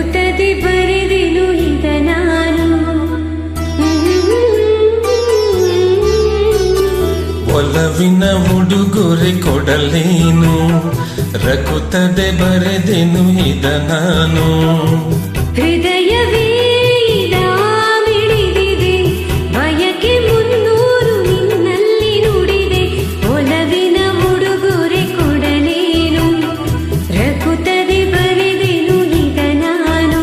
ರಕುತದೆ ಬರೆದೆನು ಇದ ನಾನು. ಒಲವಿನ ಉಡುಗೊರೆ ಕೊಡಲೇನು, ರಕುತದೆ ಬರೆದೆನು ಇದ ನಾನು. ಹೃದಯವೇ ಮಿಡಿದಿದೆ, ಬಯಕೆ 300 ನಿನ್ನಲ್ಲಿ ನುಡಿದೆ. ಒಲವಿನ ಉಡುಗೊರೆ ಕೊಡಲೇನು, ರಕುತದೆ ಬರೆದೆನು ಇದ ನಾನು.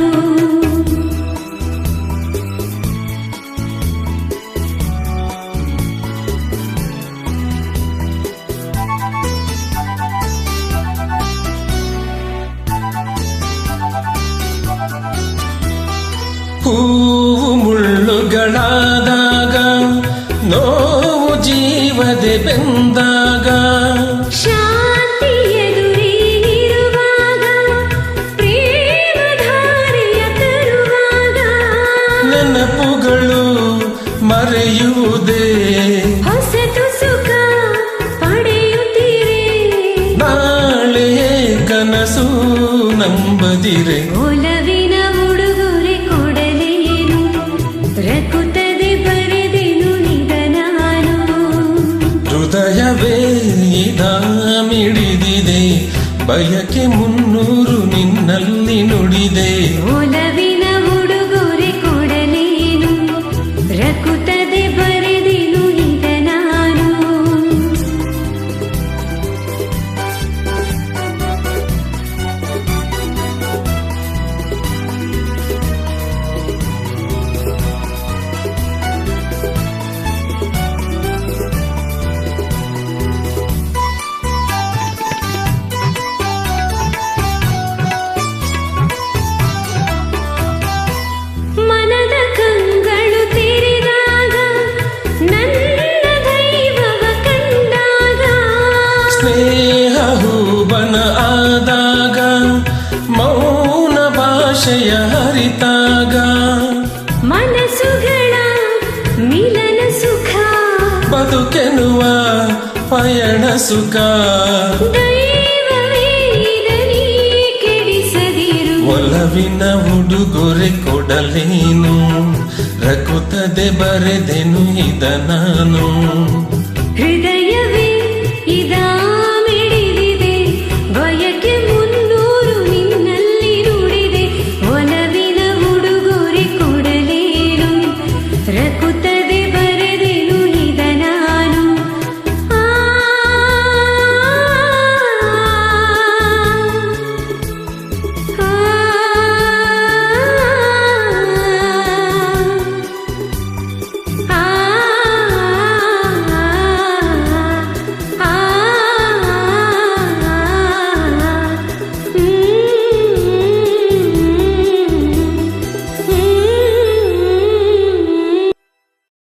ಹೂವು ಮುಳ್ಳುಗಳಾದಾಗ, ನೋವು ಜೀವದೆ ಬೆಂದಾಗ, ಶಾಂತಿ ಎದುರಿಗಿರುವಾಗ, ಪ್ರೇಮಧಾರೆಯ ತರುವಾಗ, ನೆನಪುಗಳು ಮರೆಯುವುದೇ, ಹೊಸತು ಸುಖ ಪಡೆಯುತ್ತೀರೆ. ನಾಳೆಯೇ ಕನಸು ನಂಬದಿರೆ. ಒಲವಿನ ಉಡುಗೊರೆ ಕೊಡಲೇನು, ರಕುತದೆ ಬರೆದೆನು ಇದ ನಾನು. ಹೃದಯವೇ ಇದ ಮಿಡಿದಿದೆ, ಬಯಕೆ 300 ನಿನ್ನಲ್ಲಿ ನುಡಿದೆ. ಒಲವಿನ ಉಡುಗೊರೆ ಕೊಡಲೇನು, ರಕುತದೆ ಬರೆದೆನು ಇದ ನಾನು. ಮನದ ಕಂಗಳು ತೆರೆದಾಗ, ನನ್ನ ದೈವವ ಕಂಡಾಗ, ಸ್ನೇಹ ಹೂಬನ ಆದಾಗ, ಮೌನ ಭಾಷೆಯ ಹರಿತಾಗ, ಮನಸ್ಸುಗಳ ಮಿಲನ ಸುಖ, ಬದುಕೆನುವ ಪಯಣ ಸುಖ. ದೈವವೇ ಇದನೀ ಕೆಡಿಸದಿರು. ಒಲವಿನ ಉಡುಗೊರೆ ಕೊಡಲೇನು, ರಕುತದೆ ಬರೆದೆನು ಇದ ನಾನು. ಹೃದಯವೇ